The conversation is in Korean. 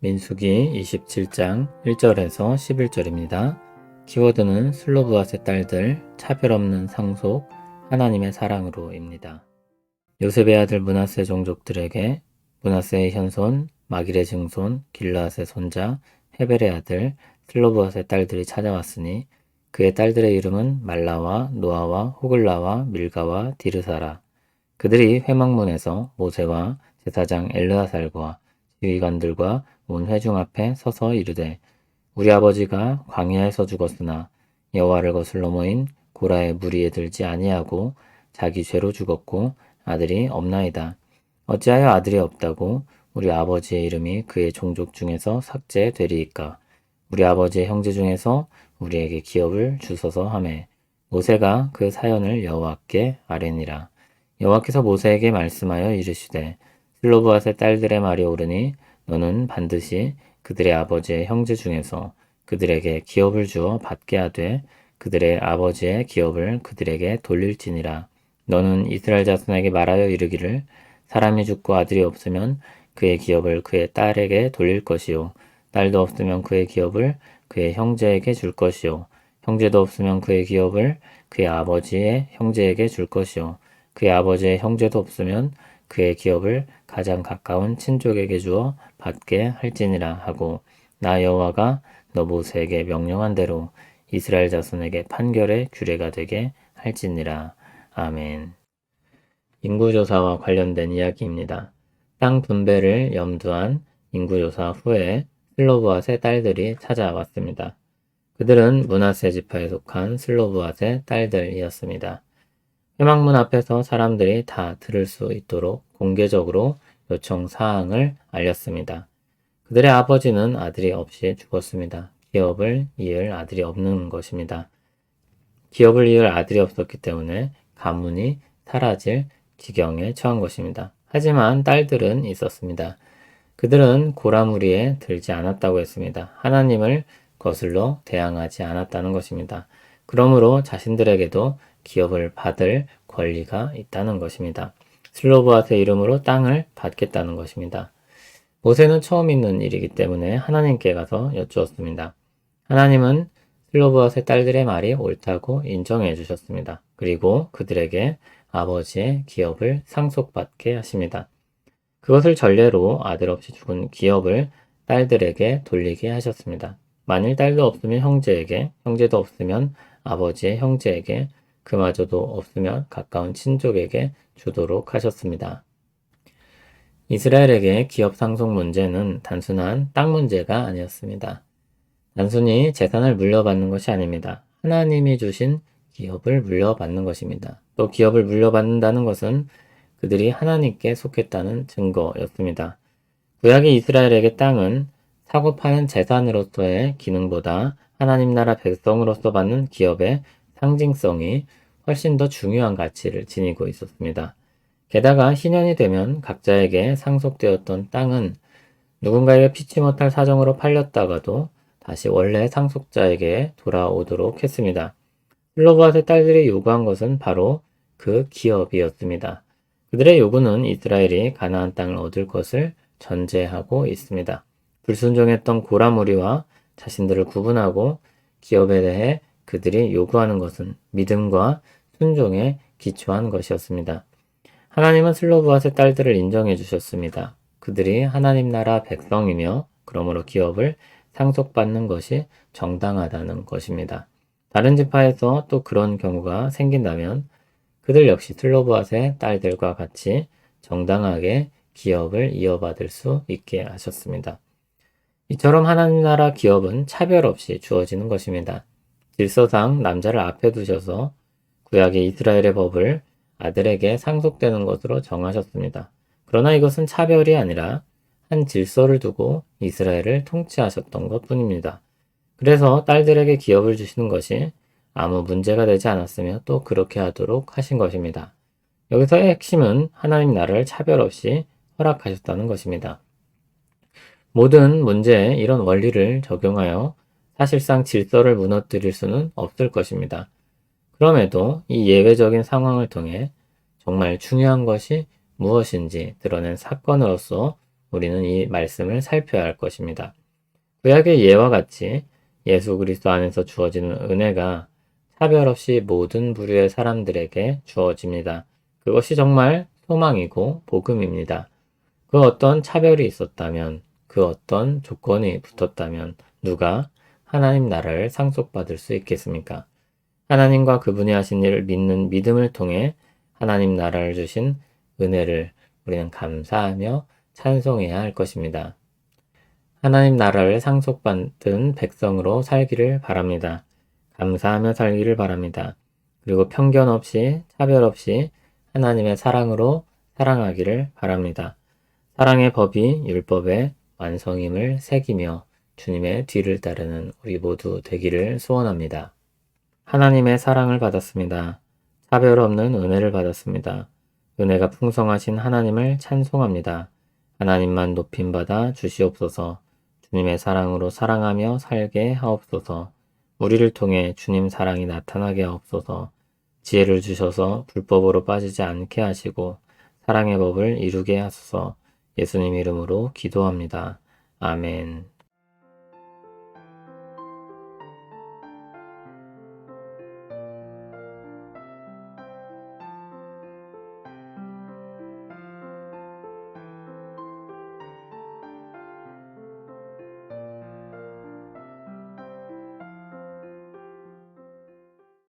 민수기 27장 1절에서 11절입니다. 키워드는 슬로브앗의 딸들, 차별 없는 상속, 하나님의 사랑으로입니다. 요셉의 아들 므낫세 종족들에게 므낫세의 현손, 마길의 증손, 길르앗의 손자, 헤벨의 아들, 슬로브앗의 딸들이 찾아왔으니 그의 딸들의 이름은 말라와 노아와 호글라와 밀가와 디르사라. 그들이 회막문에서 모세와 제사장 엘르아살과 지휘관들과 온 회중 앞에 서서 이르되 우리 아버지가 광야에서 죽었으나 여호와를 거슬러 모인 고라의 무리에 들지 아니하고 자기 죄로 죽었고 아들이 없나이다. 어찌하여 아들이 없다고 우리 아버지의 이름이 그의 종족 중에서 삭제되리이까? 우리 아버지의 형제 중에서 우리에게 기업을 주소서 하매 모세가 그 사연을 여호와께 아뢰니라. 여호와께서 모세에게 말씀하여 이르시되 슬로브앗의 딸들의 말이 옳으니 너는 반드시 그들의 아버지의 형제 중에서 그들에게 기업을 주어 받게 하되 그들의 아버지의 기업을 그들에게 돌릴지니라. 너는 이스라엘 자손에게 말하여 이르기를 사람이 죽고 아들이 없으면 그의 기업을 그의 딸에게 돌릴 것이요 딸도 없으면 그의 기업을 그의 형제에게 줄 것이요 형제도 없으면 그의 기업을 그의 아버지의 형제에게 줄 것이요 그의 아버지의 형제도 없으면 그의 기업을 가장 가까운 친족에게 주어 받게 할지니라 하고 나 여호와가 너 모세에게 명령한 대로 이스라엘 자손에게 판결의 규례가 되게 할지니라. 아멘. 인구조사와 관련된 이야기입니다. 땅 분배를 염두한 인구조사 후에 슬로브앗의 딸들이 찾아왔습니다. 그들은 므낫세 지파에 속한 슬로브앗의 딸들이었습니다. 회막문 앞에서 사람들이 다 들을 수 있도록 공개적으로 요청 사항을 알렸습니다. 그들의 아버지는 아들이 없이 죽었습니다. 기업을 이을 아들이 없는 것입니다. 기업을 이을 아들이 없었기 때문에 가문이 사라질 지경에 처한 것입니다. 하지만 딸들은 있었습니다. 그들은 고라무리에 들지 않았다고 했습니다. 하나님을 거슬러 대항하지 않았다는 것입니다. 그러므로 자신들에게도 기업을 받을 권리가 있다는 것입니다. 슬로브앗의 이름으로 땅을 받겠다는 것입니다. 모세는 처음 있는 일이기 때문에 하나님께 가서 여쭈었습니다. 하나님은 슬로브앗의 딸들의 말이 옳다고 인정해 주셨습니다. 그리고 그들에게 아버지의 기업을 상속받게 하십니다. 그것을 전례로 아들 없이 죽은 기업을 딸들에게 돌리게 하셨습니다. 만일 딸도 없으면 형제에게, 형제도 없으면 아버지의 형제에게, 그마저도 없으면 가까운 친족에게 주도록 하셨습니다. 이스라엘에게 기업 상속 문제는 단순한 땅 문제가 아니었습니다. 단순히 재산을 물려받는 것이 아닙니다. 하나님이 주신 기업을 물려받는 것입니다. 또 기업을 물려받는다는 것은 그들이 하나님께 속했다는 증거였습니다. 구약의 이스라엘에게 땅은 사고 파는 재산으로서의 기능보다 하나님 나라 백성으로서 받는 기업의 상징성이 훨씬 더 중요한 가치를 지니고 있었습니다. 게다가 희년이 되면 각자에게 상속되었던 땅은 누군가에게 피치 못할 사정으로 팔렸다가도 다시 원래 상속자에게 돌아오도록 했습니다. 슬로브앗의 딸들이 요구한 것은 바로 그 기업이었습니다. 그들의 요구는 이스라엘이 가나안 땅을 얻을 것을 전제하고 있습니다. 불순종했던 고라 무리와 자신들을 구분하고 기업에 대해 그들이 요구하는 것은 믿음과 순종에 기초한 것이었습니다. 하나님은 슬로브앗의 딸들을 인정해 주셨습니다. 그들이 하나님 나라 백성이며 그러므로 기업을 상속받는 것이 정당하다는 것입니다. 다른 지파에서 또 그런 경우가 생긴다면 그들 역시 슬로브앗의 딸들과 같이 정당하게 기업을 이어받을 수 있게 하셨습니다. 이처럼 하나님 나라 기업은 차별 없이 주어지는 것입니다. 질서상 남자를 앞에 두셔서 구약의 이스라엘의 법을 아들에게 상속되는 것으로 정하셨습니다. 그러나 이것은 차별이 아니라 한 질서를 두고 이스라엘을 통치하셨던 것 뿐입니다. 그래서 딸들에게 기업을 주시는 것이 아무 문제가 되지 않았으며 또 그렇게 하도록 하신 것입니다. 여기서의 핵심은 하나님 나라를 차별 없이 허락하셨다는 것입니다. 모든 문제에 이런 원리를 적용하여 사실상 질서를 무너뜨릴 수는 없을 것입니다. 그럼에도 이 예외적인 상황을 통해 정말 중요한 것이 무엇인지 드러낸 사건으로서 우리는 이 말씀을 살펴야 할 것입니다. 구약의 예와 같이 예수 그리스도 안에서 주어지는 은혜가 차별 없이 모든 부류의 사람들에게 주어집니다. 그것이 정말 소망이고 복음입니다. 그 어떤 차별이 있었다면, 그 어떤 조건이 붙었다면 누가 하나님 나라를 상속받을 수 있겠습니까? 하나님과 그분이 하신 일을 믿는 믿음을 통해 하나님 나라를 주신 은혜를 우리는 감사하며 찬송해야 할 것입니다. 하나님 나라를 상속받은 백성으로 살기를 바랍니다. 감사하며 살기를 바랍니다. 그리고 편견 없이 차별 없이 하나님의 사랑으로 사랑하기를 바랍니다. 사랑의 법이 율법의 완성임을 새기며 주님의 뒤를 따르는 우리 모두 되기를 소원합니다. 하나님의 사랑을 받았습니다. 차별 없는 은혜를 받았습니다. 은혜가 풍성하신 하나님을 찬송합니다. 하나님만 높임받아 주시옵소서. 주님의 사랑으로 사랑하며 살게 하옵소서. 우리를 통해 주님 사랑이 나타나게 하옵소서. 지혜를 주셔서 불법으로 빠지지 않게 하시고 사랑의 법을 이루게 하소서. 예수님 이름으로 기도합니다. 아멘.